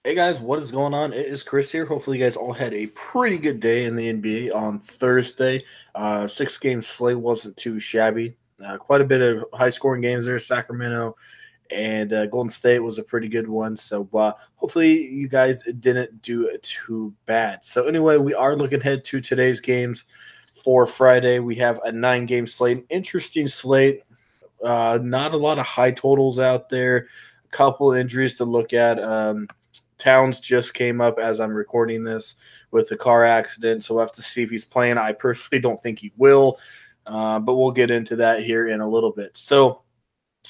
Hey guys, what is going on? It is Chris here. Hopefully, you guys all had a pretty good day in the NBA on Thursday. 6 game slate wasn't too shabby. Quite a bit of high scoring games there. Sacramento and Golden State was a pretty good one. So hopefully, you guys didn't do it too bad. So anyway, we are looking ahead to today's games for Friday. We have a 9 game slate, interesting slate. Not a lot of high totals out there. A couple injuries to look at. Towns just came up as I'm recording this with a car accident, so we'll have to see if he's playing. I personally don't think he will, but we'll get into that here in a little bit. So,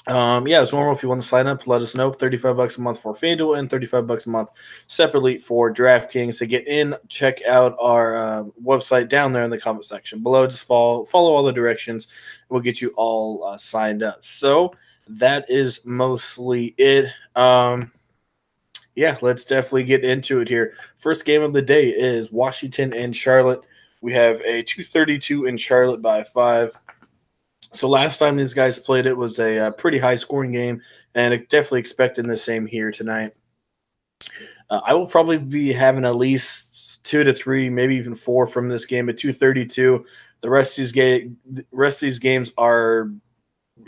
yeah, as normal, if you want to sign up, let us know. $35 a month for Fanduel and $35 a month separately for DraftKings. To get in, check out our website down there in the comment section below. Just follow all the directions. We'll get you all signed up. So that is mostly it. Yeah, let's definitely get into it here. First game of the day is Washington and Charlotte. We have a 232 in Charlotte by 5. So last time these guys played, it was a pretty high scoring game, and definitely expecting the same here tonight. I will probably be having at least 2 to 3, maybe even 4 from this game at 232. The rest of these games are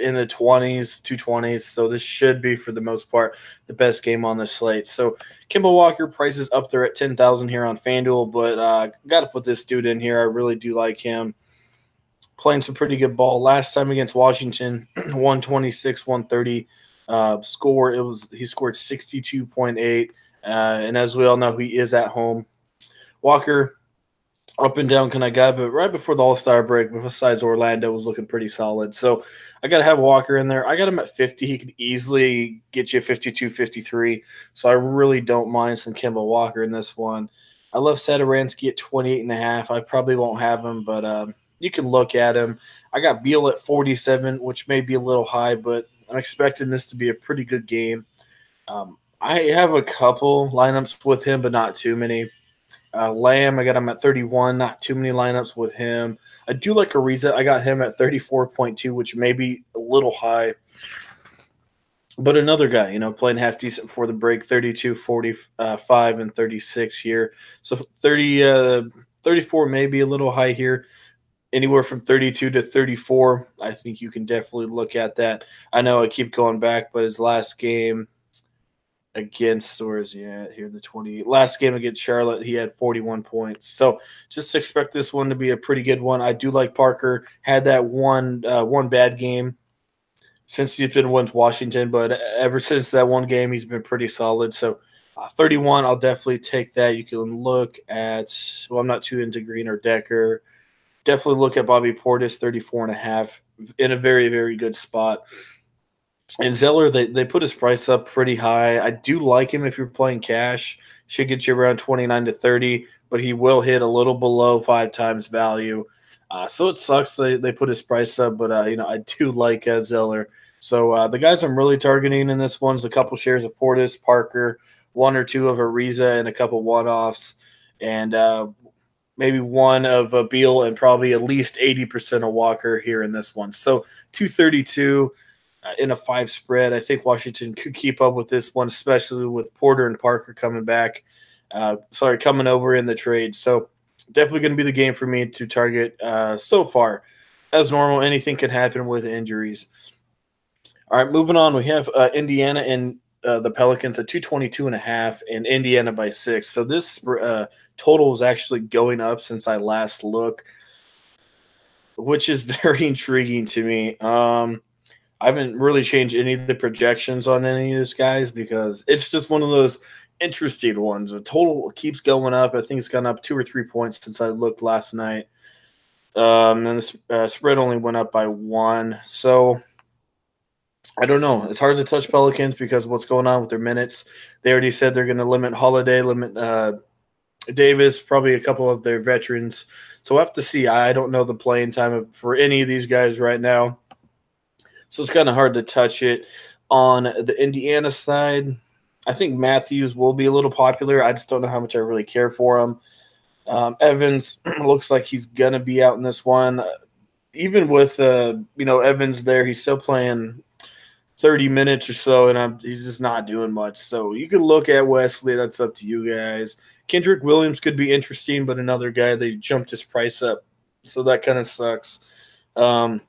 in the 20s, 220s. So this should be, for the most part, the best game on the slate. So Kimball Walker prices up there at 10,000 here on FanDuel, but got to put this dude in here. I really do like him. Playing some pretty good ball. Last time against Washington, 126, 130 score. He scored 62.8. And as we all know, he is at home. Walker, up and down kind of guy, but right before the All-Star break, besides Orlando, was looking pretty solid. So I got to have Walker in there. I got him at 50. He could easily get you 52, 53. So I really don't mind some Kemba Walker in this one. I love Satoransky at 28.5. I probably won't have him, but you can look at him. I got Beal at 47, which may be a little high, but I'm expecting this to be a pretty good game. I have a couple lineups with him, but not too many. Lamb, I got him at 31. Not too many lineups with him. I do like Ariza. I got him at 34.2, which may be a little high. But another guy, playing half decent for the break, 32, 45, and 36 here. So 34 may be a little high here. Anywhere from 32 to 34, I think you can definitely look at that. I know I keep going back, but his last game against, where is he at here? The 20 last game against Charlotte, he had 41 points. So just expect this one to be a pretty good one. I do like Parker. Had that one bad game since he's been with Washington, but ever since that one game, he's been pretty solid. So 31, I'll definitely take that. You can look at, well, I'm not too into Green or Decker. Definitely look at Bobby Portis, 34.5, in a very, very good spot. And Zeller, they put his price up pretty high. I do like him if you're playing cash. Should get you around 29 to 30, but he will hit a little below 5 times value. So it sucks they put his price up, but I do like Zeller. So the guys I'm really targeting in this one is a couple shares of Portis, Parker, 1 or 2 of Ariza, and a couple one-offs, and maybe one of Beal, and probably at least 80% of Walker here in this one. So 232 in a 5 spread. I think Washington could keep up with this one, especially with Porter and Parker coming back. Coming over in the trade. So definitely going to be the game for me to target so far. As normal, anything can happen with injuries. All right, moving on. We have Indiana and the Pelicans at 222.5 and Indiana by 6. So this total is actually going up since I last looked, which is very intriguing to me. I haven't really changed any of the projections on any of these guys because it's just one of those interesting ones. The total keeps going up. I think it's gone up 2 or 3 points since I looked last night. And the spread only went up by 1. So I don't know. It's hard to touch Pelicans because of what's going on with their minutes. They already said they're going to limit Holiday, limit Davis, probably a couple of their veterans. So we'll have to see. I don't know the playing time for any of these guys right now. So it's kind of hard to touch it. On the Indiana side, I think Matthews will be a little popular. I just don't know how much I really care for him. Evans looks like he's going to be out in this one. Even with Evans there, he's still playing 30 minutes or so, and he's just not doing much. So you could look at Wesley. That's up to you guys. Kendrick Williams could be interesting, but another guy, they jumped his price up. So that kind of sucks. Um,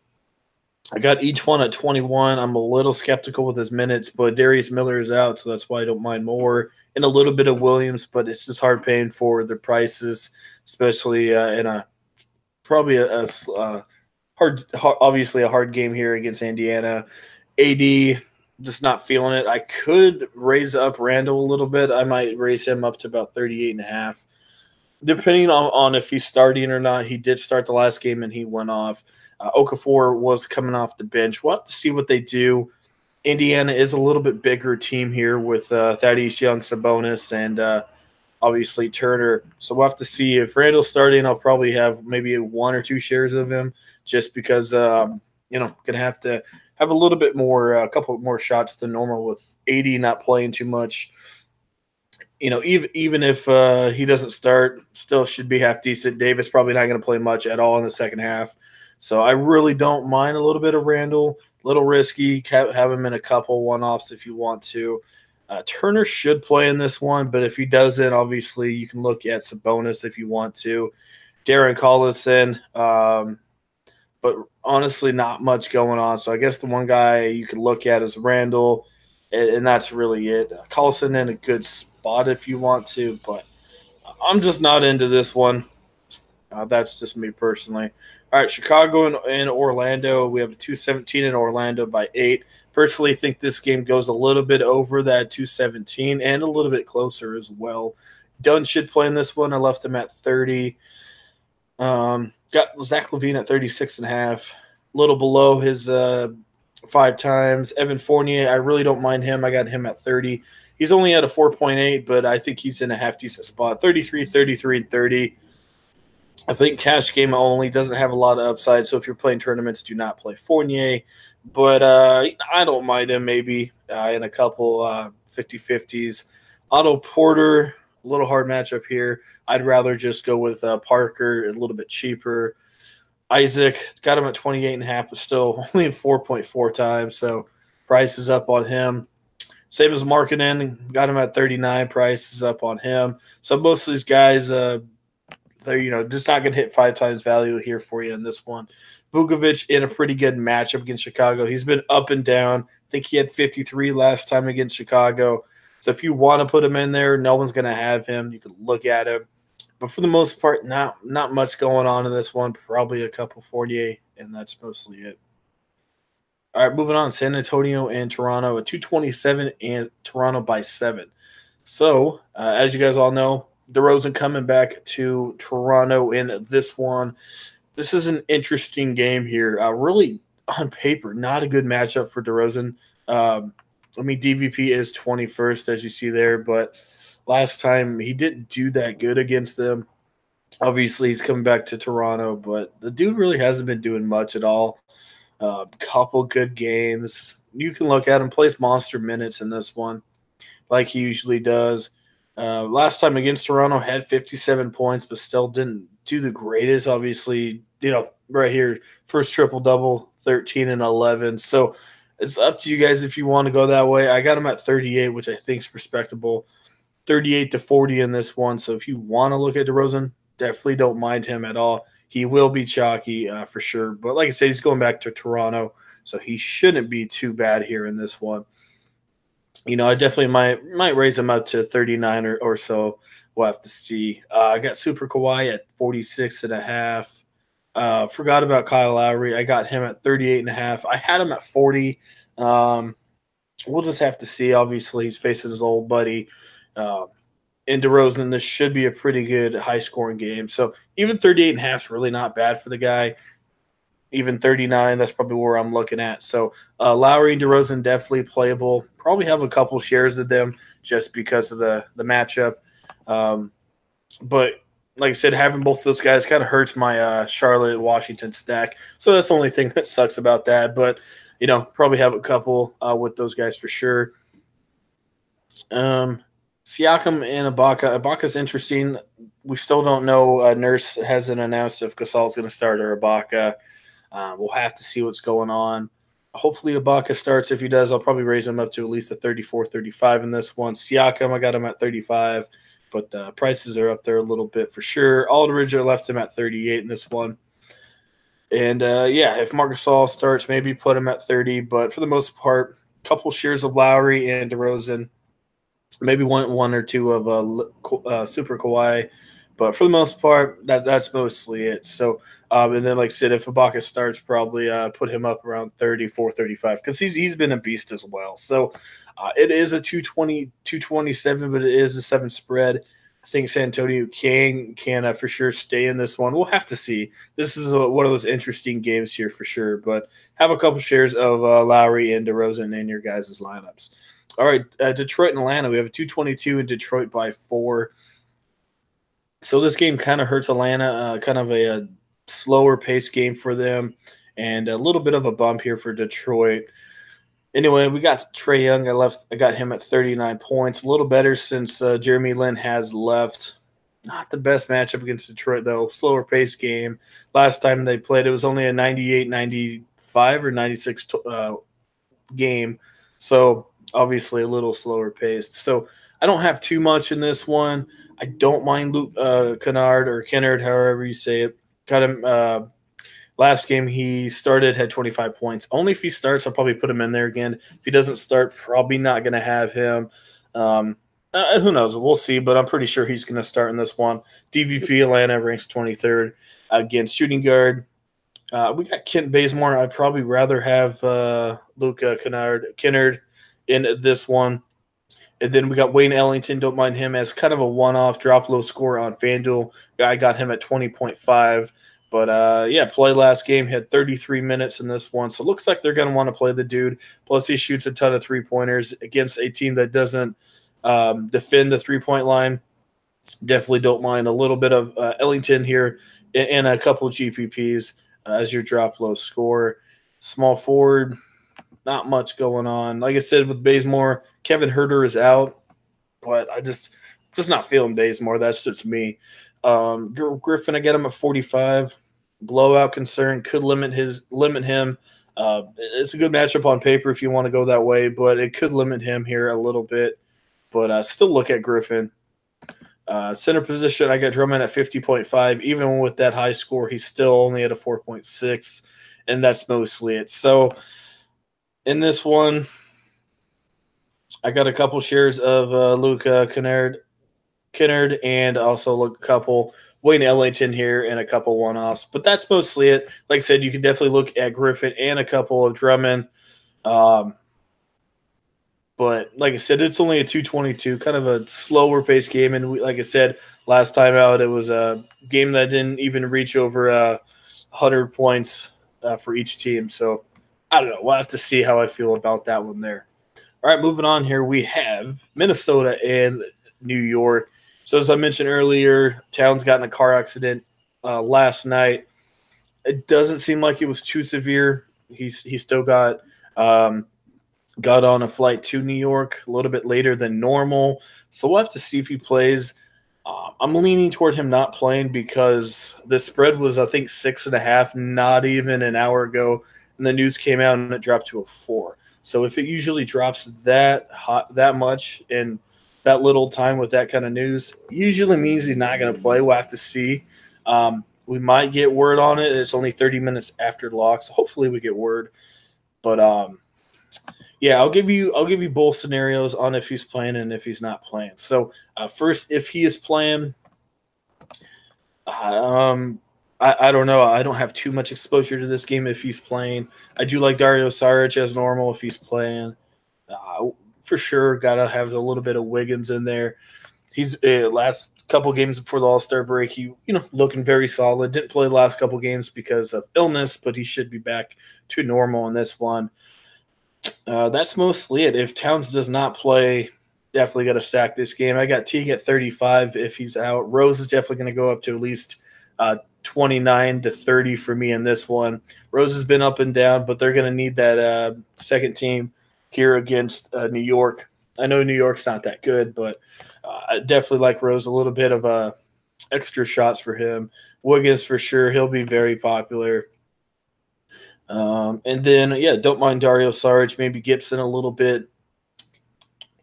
I got each one at 21. I'm a little skeptical with his minutes, but Darius Miller is out, so that's why I don't mind more. And a little bit of Williams, but it's just hard paying for the prices, especially in a probably a hard, obviously a hard game here against Indiana. AD, just not feeling it. I could raise up Randall a little bit. I might raise him up to about 38.5. Depending on if he's starting or not. He did start the last game and he went off. Okafor was coming off the bench. We'll have to see what they do. Indiana is a little bit bigger team here with Thaddeus Young, Sabonis, and obviously Turner. So we'll have to see if Randall's starting. I'll probably have maybe 1 or 2 shares of him just because, going to have to have a little bit more, a couple more shots than normal with AD not playing too much. Even if he doesn't start, still should be half decent. Davis probably not going to play much at all in the second half. So I really don't mind a little bit of Randall. A little risky. Have him in a couple one-offs if you want to. Turner should play in this one, but if he doesn't, obviously you can look at Sabonis if you want to. Darren Collison, but honestly not much going on. So I guess the one guy you could look at is Randall, and that's really it. Collison in a good spot if you want to, but I'm just not into this one. That's just me personally. All right, Chicago and Orlando. We have a 217 in Orlando by 8. Personally, think this game goes a little bit over that 217 and a little bit closer as well. Dunn should play in this one. I left him at 30. Got Zach LaVine at 36.5. A little below his 5 times. Evan Fournier, I really don't mind him. I got him at 30. He's only at a 4.8, but I think he's in a half-decent spot. 33, 33, and 30. I think cash game only doesn't have a lot of upside, so if you're playing tournaments, do not play Fournier. But I don't mind him maybe in a couple 50-50s. Otto Porter, a little hard matchup here. I'd rather just go with Parker, a little bit cheaper. Isaac, got him at 28.5, but still only 4.4 times, so price is up on him. Same as Markkanen, got him at 39, price is up on him. So most of these guys they're just not going to hit 5 times value here for you in this one. Vukovic in a pretty good matchup against Chicago. He's been up and down. I think he had 53 last time against Chicago. So if you want to put him in there, no one's going to have him. You can look at him. But for the most part, not much going on in this one. Probably a couple 48, and that's mostly it. All right, moving on. San Antonio and Toronto, a 227 and Toronto by 7. So as you guys all know, DeRozan coming back to Toronto in this one. This is an interesting game here. Really, on paper, not a good matchup for DeRozan. DVP is 21st, as you see there, but last time he didn't do that good against them. Obviously, he's coming back to Toronto, but the dude really hasn't been doing much at all. Couple good games. You can look at him, plays monster minutes in this one, like he usually does. Last time against Toronto had 57 points, but still didn't do the greatest. Obviously, right here, first triple-double, 13 and 11. So it's up to you guys if you want to go that way. I got him at 38, which I think is respectable. 38 to 40 in this one. So if you want to look at DeRozan, definitely don't mind him at all. He will be chalky for sure. But like I said, he's going back to Toronto, so he shouldn't be too bad here in this one. I definitely might raise him up to 39 or so. We'll have to see. I got Super Kawhi at 46.5. Forgot about Kyle Lowry. I got him at 38.5. I had him at 40. We'll just have to see. Obviously, he's facing his old buddy. In DeRozan, this should be a pretty good high-scoring game. So even 38.5 is really not bad for the guy. Even 39, that's probably where I'm looking at. So Lowry and DeRozan definitely playable. Probably have a couple shares of them just because of the matchup. But like I said, having both of those guys kind of hurts my Charlotte-Washington stack. So that's the only thing that sucks about that. But, probably have a couple with those guys for sure. Siakam and Ibaka. Ibaka's interesting. We still don't know. Nurse hasn't announced if Gasol's going to start or Ibaka. We'll have to see what's going on. Hopefully Ibaka starts. If he does, I'll probably raise him up to at least a 34, 35 in this one. Siakam, I got him at 35, but prices are up there a little bit for sure. Aldridge, I left him at 38 in this one. And yeah, if Marc Gasol starts, maybe put him at 30. But for the most part, a couple shares of Lowry and DeRozan, maybe one or two of Super Kawhi. But for the most part, that's mostly it. So, and then like I said, if Ibaka starts, probably put him up around 34, 35 because he's been a beast as well. So it is a 220, 227, but it is a 7 spread. I think San Antonio can for sure stay in this one. We'll have to see. This is one of those interesting games here for sure. But have a couple shares of Lowry and DeRozan in your guys' lineups. All right, Detroit and Atlanta. We have a 222 in Detroit by 4. So this game kind of hurts Atlanta, kind of a slower pace game for them, and a little bit of a bump here for Detroit. Anyway, we got Trae Young. I got him at 39 points. A little better since Jeremy Lin has left. Not the best matchup against Detroit, though. Slower pace game. Last time they played, it was only a 98, 95, or 96 game. So obviously a little slower paced. So I don't have too much in this one. I don't mind Luke Kennard, however you say it. Got him last game he started, had 25 points. Only if he starts, I'll probably put him in there again. If he doesn't start, probably not going to have him. Who knows? We'll see, but I'm pretty sure he's going to start in this one. DVP Atlanta ranks 23rd. Against shooting guard, we got Kent Bazemore. I'd probably rather have Luka Kennard in this one. And then we got Wayne Ellington. Don't mind him as kind of a one-off drop low score on FanDuel. I got him at 20.5. But, yeah, play last game. Had 33 minutes in this one. So it looks like they're going to want to play the dude. Plus he shoots a ton of three-pointers against a team that doesn't defend the three-point line. Definitely don't mind a little bit of Ellington here and a couple of GPPs as your drop low score. Small forward, not much going on. Like I said, with Bazemore, Kevin Huerter is out, but I just not feeling Bazemore. That's just me. Griffin, I get him at 45. Blowout concern could limit him. It's a good matchup on paper if you want to go that way, but it could limit him here a little bit. But still look at Griffin. Center position, I got Drummond at 50.5. Even with that high score, he's still only at a 4.6, and that's mostly it. So in this one, I got a couple shares of Luka Kennard, and also a couple Wayne Ellington here and a couple one-offs. But that's mostly it. Like I said, you can definitely look at Griffin and a couple of Drummond. But like I said, it's only a 222, kind of a slower paced game. And like I said, last time out, it was a game that didn't even reach over 100 points for each team. So I don't know. We'll have to see how I feel about that one there. All right, moving on here, we have Minnesota and New York. So as I mentioned earlier, Towns got in a car accident last night. It doesn't seem like it was too severe. He still got on a flight to New York a little bit later than normal. So we'll have to see if he plays. I'm leaning toward him not playing because the spread was, I think, 6.5 not even an hour ago. And the news came out and it dropped to a 4. So if it usually drops that much in that little time with that kind of news, usually means he's not going to play. We'll have to see. We might get word on it. It's only 30 minutes after lock, so hopefully we get word. But yeah, I'll give you both scenarios on if he's playing and if he's not playing. So first, if he is playing, I don't know. I don't have too much exposure to this game if he's playing. I do like Dario Saric as normal if he's playing. For sure, got to have a little bit of Wiggins in there. He's last couple games before the All-Star break, he looking very solid. Didn't play the last couple games because of illness, but he should be back to normal in this one. That's mostly it. If Towns does not play, definitely got to stack this game. I got Teague at 35 if he's out. Rose is definitely going to go up to at least 29 to 30 for me in this one. Rose has been up and down, but they're going to need that second team here against New York. I know New York's not that good, but I definitely like Rose a little bit of extra shots for him. Wiggins for sure. He'll be very popular. And then, yeah, don't mind Dario Saric, maybe Gibson a little bit.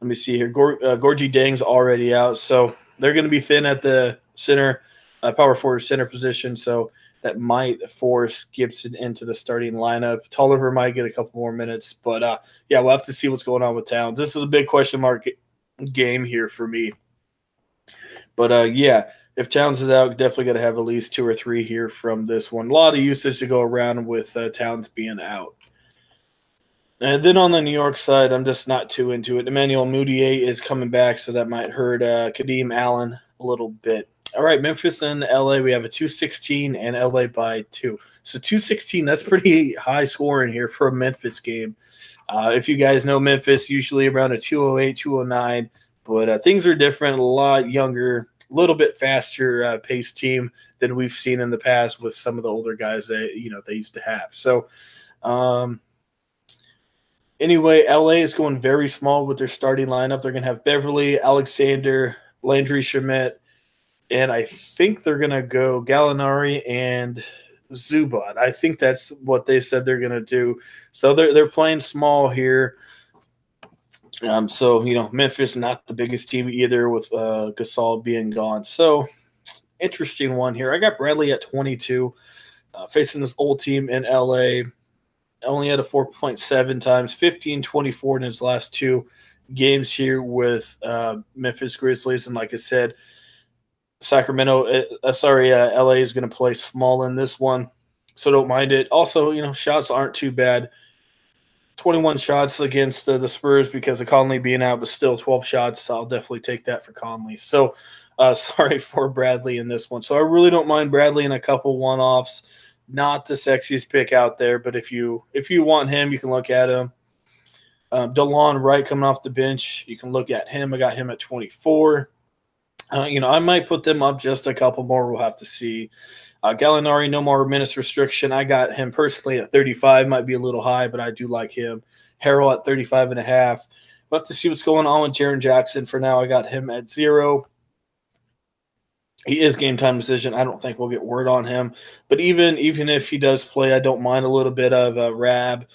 Let me see here. Gorgie Dang's already out, so they're going to be thin at the center, power forward center position. So that might force Gibson into the starting lineup. Tolliver might get a couple more minutes, but yeah, we'll have to see what's going on with Towns. This is a big question mark game here for me. But yeah, if Towns is out, definitely got to have at least 2 or 3 here from this one. A lot of usage to go around with Towns being out. And then on the New York side, I'm just not too into it. Emmanuel Mudiay is coming back, so that might hurt Kadeem Allen a little bit. All right, Memphis and LA, we have a 216 and LA by 2. So 216, that's pretty high scoring here for a Memphis game. If you guys know Memphis, usually around a 208, 209, but things are different, a lot younger, a little bit faster paced team than we've seen in the past with some of the older guys that they used to have. So anyway, LA is going very small with their starting lineup. They're going to have Beverly, Alexander, Landry Shamet, and I think they're going to go Gallinari and Zubat. I think that's what they said they're going to do. So they're playing small here. So Memphis not the biggest team either with Gasol being gone. So interesting one here. I got Bradley at 22, facing this old team in LA. Only had a 4.7 times, 15-24 in his last 2 games here with Memphis Grizzlies. And like I said, LA is going to play small in this one, so don't mind it. Also, shots aren't too bad. 21 shots against the Spurs because of Conley being out, but still 12 shots. So I'll definitely take that for Conley. So sorry for Bradley in this one. So I really don't mind Bradley in a couple one-offs. Not the sexiest pick out there, but if you want him, you can look at him. DeLon Wright coming off the bench, you can look at him. I got him at 24. I might put them up just a couple more. We'll have to see. Gallinari, no more minutes restriction. I got him personally at 35. Might be a little high, but I do like him. Harrell at 35.5. We'll have to see what's going on with Jaren Jackson. For now, I got him at 0. He is game time decision. I don't think we'll get word on him. But even if he does play, I don't mind a little bit of Rab.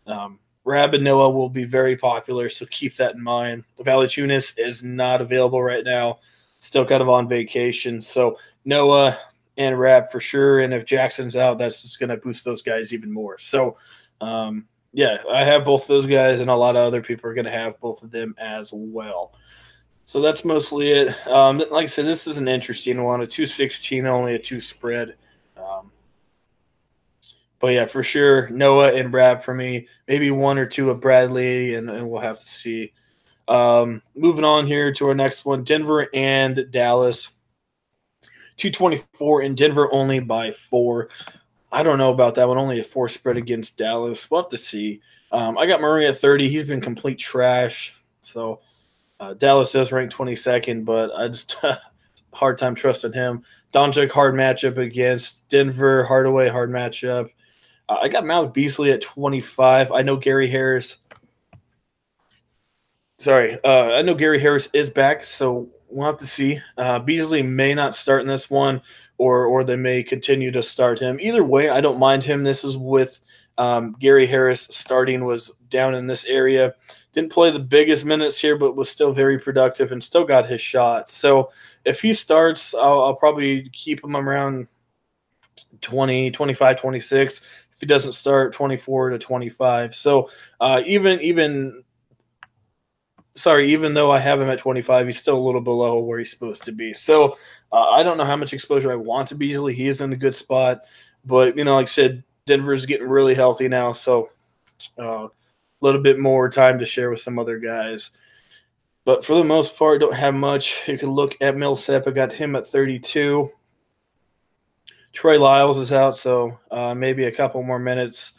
Rab and Noah will be very popular, so keep that in mind. Valanciunas is not available right now. Still kind of on vacation. So Noah and Rab for sure. And if Jackson's out, that's just going to boost those guys even more. So, yeah, I have both those guys, and a lot of other people are going to have both of them as well. So that's mostly it. Like I said, this is an interesting one. A 216, only a 2 spread. But yeah, for sure, Noah and Brad for me. Maybe 1 or 2 of Bradley, and we'll have to see. Moving on here to our next one, Denver and Dallas. 224 in Denver only by 4. I don't know about that one. Only a 4 spread against Dallas. We'll have to see. I got Murray at 30. He's been complete trash. So Dallas does rank 22nd, but I just hard time trusting him. Doncic, hard matchup against Denver. Hardaway, hard matchup. I got Malik Beasley at 25. I know Gary Harris. I know Gary Harris is back, so we'll have to see. Beasley may not start in this one, or they may continue to start him. Either way, I don't mind him. This is with Gary Harris starting, was down in this area. Didn't play the biggest minutes here, but was still very productive and still got his shots. So if he starts, I'll probably keep him around 20, 25, 26. If he doesn't start, 24 to 25. So even though I have him at 25, he's still a little below where he's supposed to be. So I don't know how much exposure I want to Beasley. He is in a good spot. But, like I said, Denver's getting really healthy now. So a little bit more time to share with some other guys. But for the most part, don't have much. You can look at Millsap. I got him at 32. Trey Lyles is out, so maybe a couple more minutes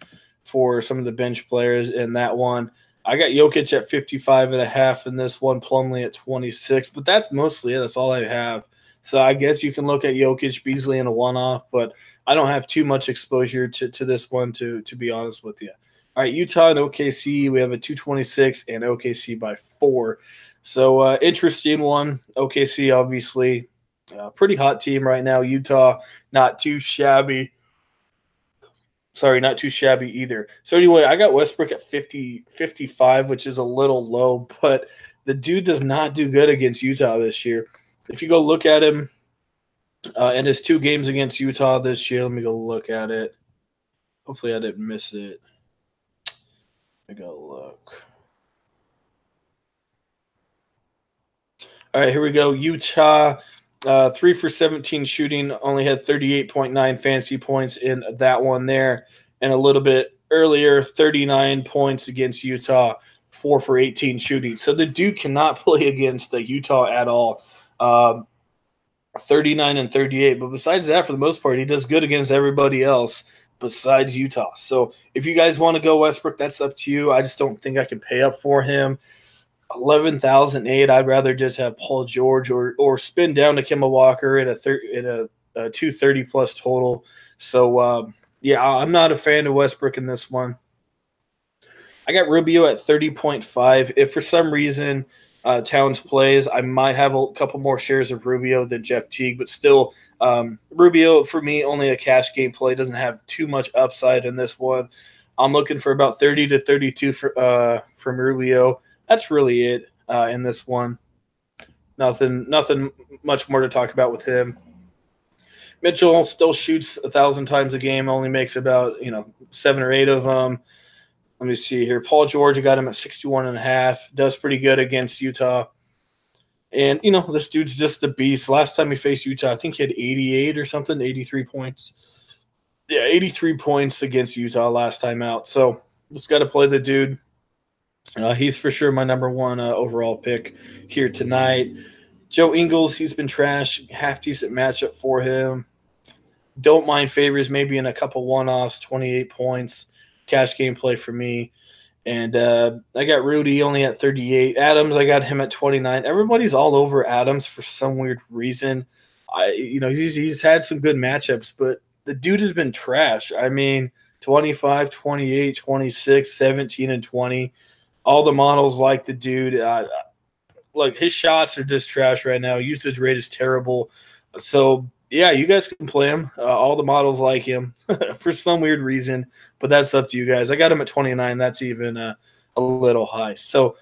for some of the bench players in that one. I got Jokic at 55.5 in this one, Plumlee at 26, but that's mostly it. That's all I have. So I guess you can look at Jokic, Beasley in a one-off, but I don't have too much exposure to this one, to be honest with you. All right, Utah and OKC, we have a 226 and OKC by 4. So interesting one. OKC, obviously, pretty hot team right now. Utah, not too shabby. Sorry, not too shabby either. So anyway, I got Westbrook at 55, which is a little low, but the dude does not do good against Utah this year. If you go look at him in his 2 games against Utah this year, let me go look at it. Hopefully I didn't miss it. Let me go look. All right, here we go. Utah, 3 for 17 shooting, only had 38.9 fantasy points in that one there. And a little bit earlier, 39 points against Utah, 4 for 18 shooting. So the dude cannot play against Utah at all. 39 and 38. But besides that, for the most part, he does good against everybody else besides Utah. So if you guys want to go Westbrook, that's up to you. I just don't think I can pay up for him. 11,008. I'd rather just have Paul George or spin down to Kemba Walker in a 230 plus total. So yeah, I'm not a fan of Westbrook in this one. I got Rubio at 30.5. If for some reason Towns plays, I might have a couple more shares of Rubio than Jeff Teague, but still, Rubio for me only a cash game play, doesn't have too much upside in this one. I'm looking for about 30 to 32 from Rubio. That's really it in this one. Nothing much more to talk about with him. Mitchell still shoots 1,000 times a game, only makes about 7 or 8 of them. Let me see here. Paul George, I got him at 61.5. Does pretty good against Utah. And, this dude's just a beast. Last time he faced Utah, I think he had 88 or something, 83 points. Yeah, 83 points against Utah last time out. So just got to play the dude. He's for sure my number 1 overall pick here tonight. Joe Ingles, he's been trash. Half-decent matchup for him. Don't mind favors, maybe in a couple one-offs, 28 points. Cash game play for me. And I got Rudy only at 38. Adams, I got him at 29. Everybody's all over Adams for some weird reason. He's had some good matchups, but the dude has been trash. I mean, 25, 28, 26, 17, and 20. All the models like the dude. Like his shots are just trash right now. Usage rate is terrible. So yeah, you guys can play him. All the models like him for some weird reason, but that's up to you guys. I got him at 29. That's even a little high. So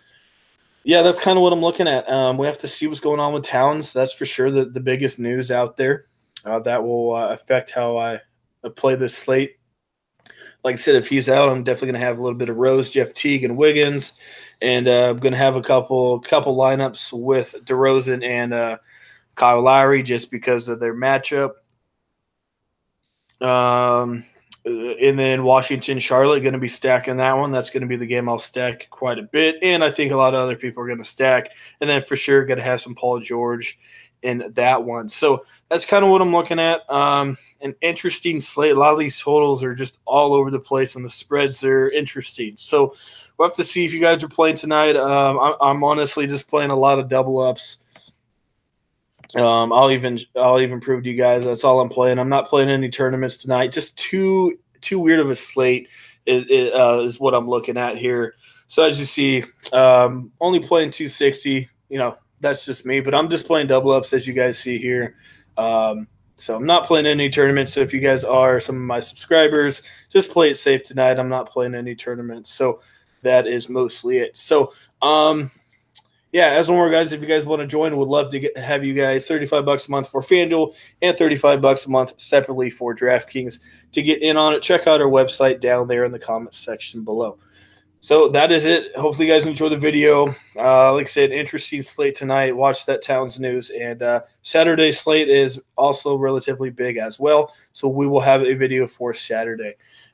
yeah, that's kind of what I'm looking at. We have to see what's going on with Towns. That's for sure the biggest news out there. That will affect how I play this slate. Like I said, if he's out, I'm definitely going to have a little bit of Rose, Jeff Teague, and Wiggins. And I'm going to have a couple lineups with DeRozan and Kyle Lowry just because of their matchup. And then Washington, Charlotte, going to be stacking that one. That's going to be the game I'll stack quite a bit. And I think a lot of other people are going to stack. And then for sure, going to have some Paul George in that one. So that's kind of what I'm looking at. An interesting slate. A lot of these totals are just all over the place, and the spreads are interesting. So we'll have to see if you guys are playing tonight. I'm honestly just playing a lot of double ups. I'll even prove to you guys that's all I'm playing. I'm not playing any tournaments tonight. Just too weird of a slate is what I'm looking at here. So as you see, only playing 260. That's just me, but I'm just playing double ups as you guys see here. So I'm not playing any tournaments. So if you guys are some of my subscribers, just play it safe tonight. I'm not playing any tournaments. So that is mostly it. So yeah, as one more, guys, if you guys want to join, would love to have you guys $35 a month for Fanduel and $35 a month separately for DraftKings. To get in on it, check out our website down there in the comments section below. So that is it. Hopefully you guys enjoy the video. Like I said, interesting slate tonight. Watch that Towns news. And Saturday's slate is also relatively big as well. So we will have a video for Saturday.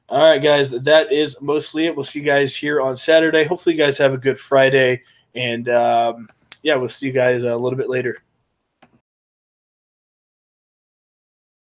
All right, guys, that is mostly it. We'll see you guys here on Saturday. Hopefully you guys have a good Friday. And, yeah, we'll see you guys a little bit later.